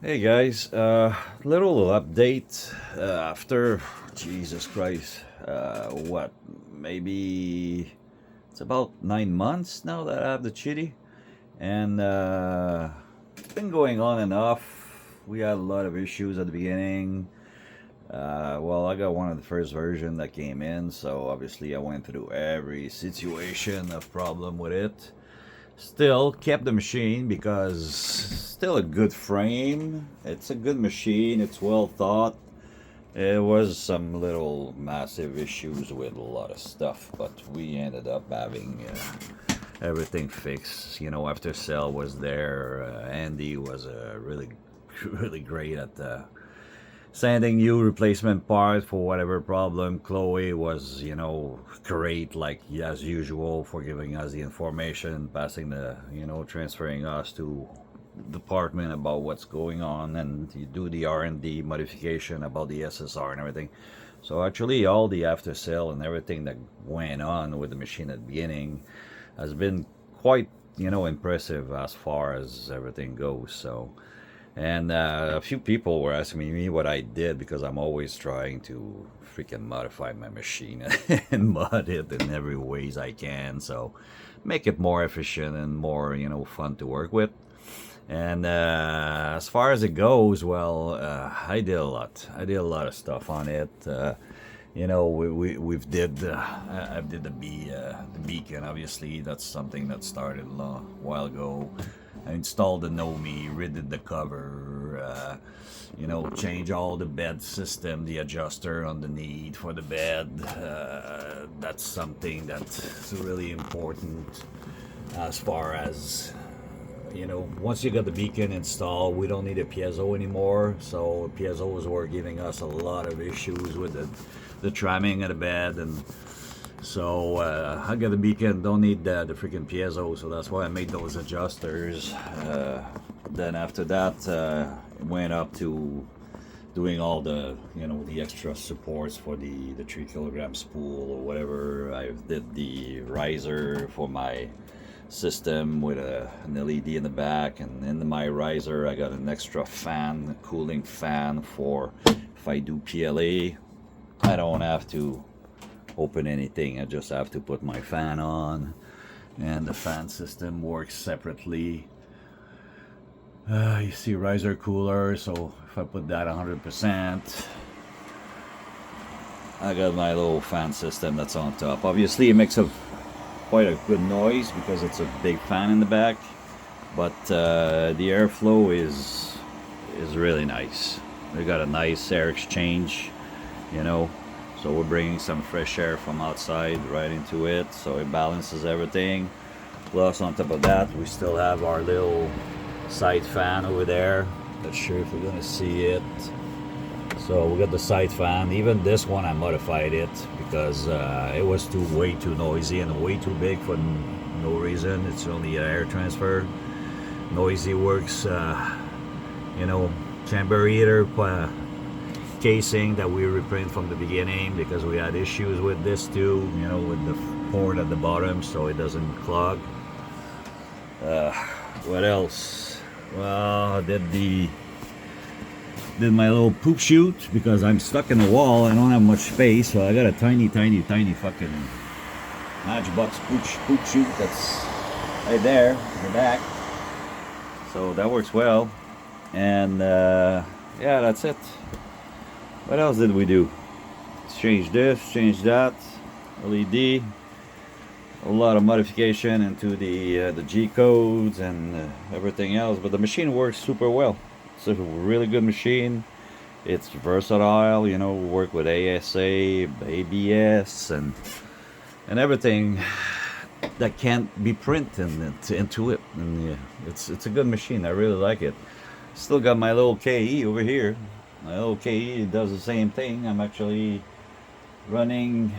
Hey guys, little update after Jesus Christ. What? Maybe it's about 9 months now that I have the Qidi, and it's been going on and off. We had a lot of issues at the beginning. Well, I got one of the first version that came in, so obviously I went through every situation of problem with it. Still kept the machine because still a good frame. It's a good machine. It's well thought. It was some little massive issues with a lot of stuff, but we ended up having everything fixed. After sale was there. Andy was really, really great at sending new replacement parts for whatever problem. Chloe was, great, like as usual, for giving us the information, passing the, transferring us to department about what's going on, and you do the R&D modification about the SSR and everything. So actually, all the after sale and everything that went on with the machine at the beginning has been quite, impressive as far as everything goes. So. And a few people were asking me what I did because I'm always trying to freaking modify my machine and mod it in every ways I can. So make it more efficient and more, fun to work with. And as far as it goes, well, I did a lot. I did a lot of stuff on it. We've did I did the beacon. Obviously, that's something that started a while ago. I installed the Nomi, redid the cover, change all the bed system, the adjuster underneath for the bed. That's something that's really important as far as once you got the beacon installed, we don't need a piezo anymore. So piezos were giving us a lot of issues with the tramming of the bed, and so I got the beacon, don't need the freaking piezo, so that's why I made those adjusters. Then after that, it went up to doing all the the extra supports for the 3 kilogram spool or whatever. I did the riser for my system with an LED in the back, and in my riser I got an extra fan, a cooling fan, for if I do PLA I don't have to open anything. I just have to put my fan on, and the fan system works separately. You see riser cooler, so if I put that 100%, I got my little fan system that's on top. Obviously it makes quite a good noise because it's a big fan in the back, but the airflow is really nice. We got a nice air exchange, so we're bringing some fresh air from outside right into it, so it balances everything. Plus, on top of that, we still have our little side fan over there. Not sure if we're gonna see it. So we got the side fan. Even this one, I modified it because it was way too noisy and way too big for no reason. It's only an air transfer. Noisy works, chamber heater casing that we reprint from the beginning because we had issues with this too, with the port at the bottom so it doesn't clog. What else? Well, I did my little poop chute because I'm stuck in the wall. I don't have much space, so I got a tiny fucking Matchbox poop chute that's right there in the back. So that works well. And yeah, that's it. What else did we do? Change this, change that, LED, a lot of modification into the G codes and everything else, but the machine works super well. It's a really good machine. It's versatile, work with ASA, ABS, and everything that can't be printed into it. And yeah, it's a good machine. I really like it. Still got my little KE over here. My little KE does the same thing. I'm actually running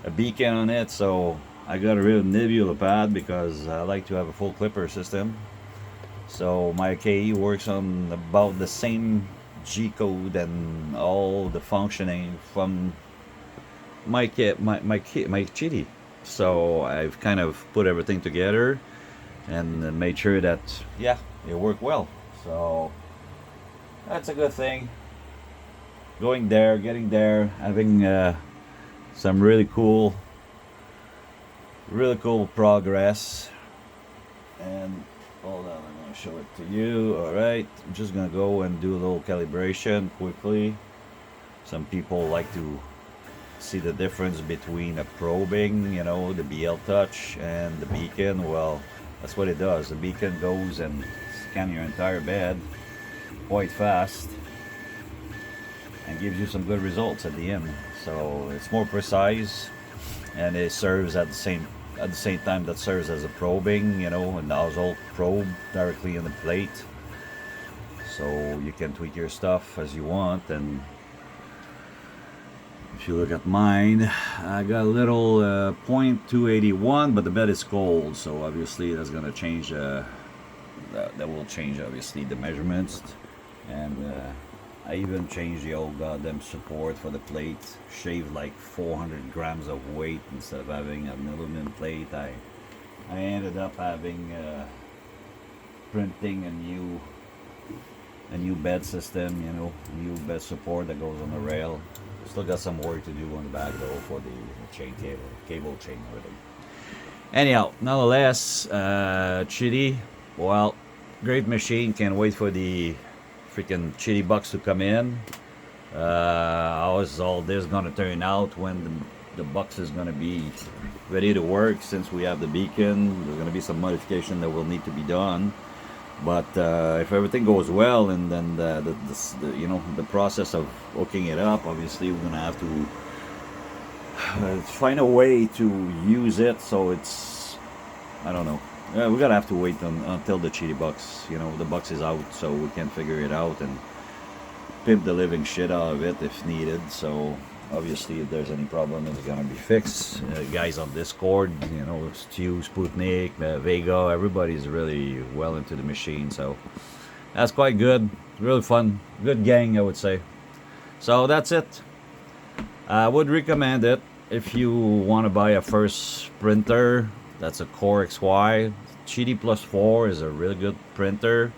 a beacon on it, so I got a real nebula pad because I like to have a full clipper system. So my KE works on about the same G code and all the functioning from my Qidi. So I've kind of put everything together and made sure that, yeah, it worked well. So that's a good thing. Going there, getting there, having some really cool progress. And hold on, I'm gonna show it to you. All right, I'm just gonna go and do a little calibration quickly. Some people like to see the difference between a probing, you know, the BL touch and the beacon. Well, that's what it does. The beacon goes and scans your entire bed quite fast and gives you some good results at the end. So it's more precise, and it serves at the same time that serves as a probing, you know, a nozzle probe directly in the plate. So you can tweak your stuff as you want. And if you look at mine, I got a little .281, but the bed is cold, so obviously that's gonna change. That will change obviously the measurements, and I even changed the old goddamn support for the plate. Shaved like 400 grams of weight instead of having an aluminum plate. I ended up having printing a new bed system, you know, new bed support that goes on the rail. Still got some work to do on the back though for the chain cable chain everything. Anyhow, nonetheless, Qidi, well, great machine. Can't wait for the freaking Qidi box to come in. How is all this gonna turn out when the box is gonna be ready to work? Since we have the beacon, there's gonna be some modification that will need to be done. But if everything goes well, and then the you know, the process of hooking it up, obviously we're gonna have to find a way to use it. So it's, I don't know. We're gonna have to wait until the Qidi box, you know, the box is out, so we can figure it out and pimp the living shit out of it if needed. So obviously, if there's any problem, it's gonna be fixed. Guys on Discord, you know, Stu, Sputnik, Vega, everybody's really well into the machine, so that's quite good. Really fun, good gang, I would say. So that's it. I would recommend it if you want to buy a first printer. That's a Core XY. Qidi Plus4 is a really good printer.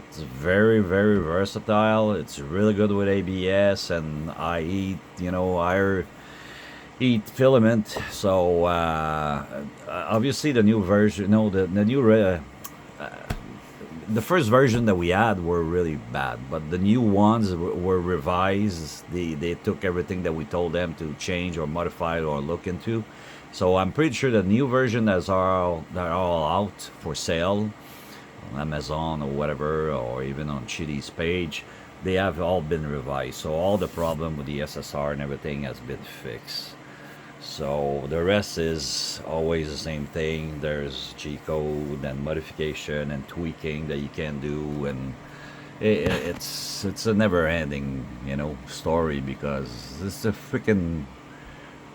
It's very, very versatile. It's really good with ABS and IE, you know, higher heat filament. So obviously the new version, no, the new the first version that we had were really bad, but the new ones were revised. They took everything that we told them to change or modify or look into. So I'm pretty sure the new version they're all out for sale on Amazon or whatever, or even on Qidi's page. They have all been revised. So all the problem with the SSR and everything has been fixed. So the rest is always the same thing. There's G-code and modification and tweaking that you can do, and it's a never-ending, you know, story, because it's a freaking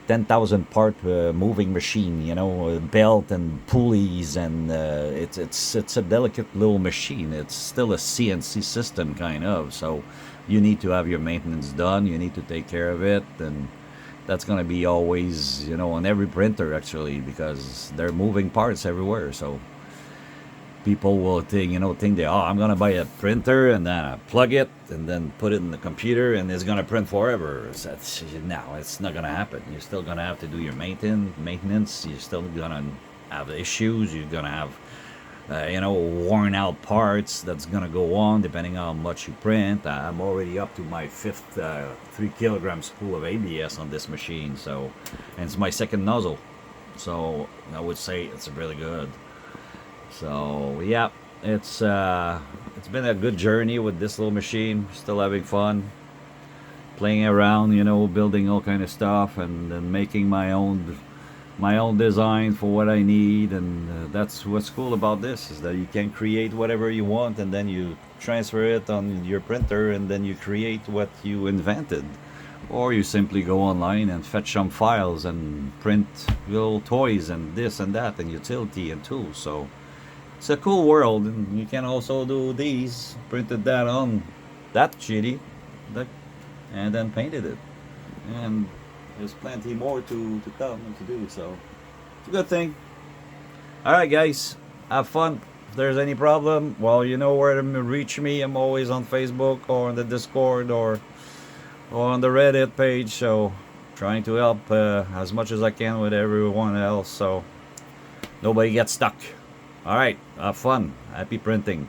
10,000 part moving machine, you know, belt and pulleys, and it's a delicate little machine. It's still a CNC system kind of, so you need to have your maintenance done. You need to take care of it, and that's gonna be always, you know, on every printer actually, because they're moving parts everywhere. So people will think they, I'm gonna buy a printer and then I plug it and then put it in the computer and it's gonna print forever. That's, no, it's not gonna happen. You're still gonna have to do your maintenance. You're still gonna have issues. You're gonna have worn out parts that's gonna go on depending on how much you print. I'm already up to my fifth 3 kilogram spool of ABS on this machine, so, and it's my second nozzle, so I would say it's really good. So yeah, it's been a good journey with this little machine. Still having fun playing around, you know, building all kind of stuff, and then making my own design for what I need. And that's what's cool about this, is that you can create whatever you want, and then you transfer it on your printer, and then you create what you invented. Or you simply go online and fetch some files and print little toys and this and that and utility and tools. So it's a cool world. And you can also do these, printed that on that Qidi, and then painted it. And there's plenty more to come and to do, so it's a good thing. Alright guys, have fun. If there's any problem, well, you know where to reach me. I'm always on Facebook or on the Discord or on the Reddit page. So trying to help as much as I can with everyone else, so nobody gets stuck. All right, have fun. Happy printing.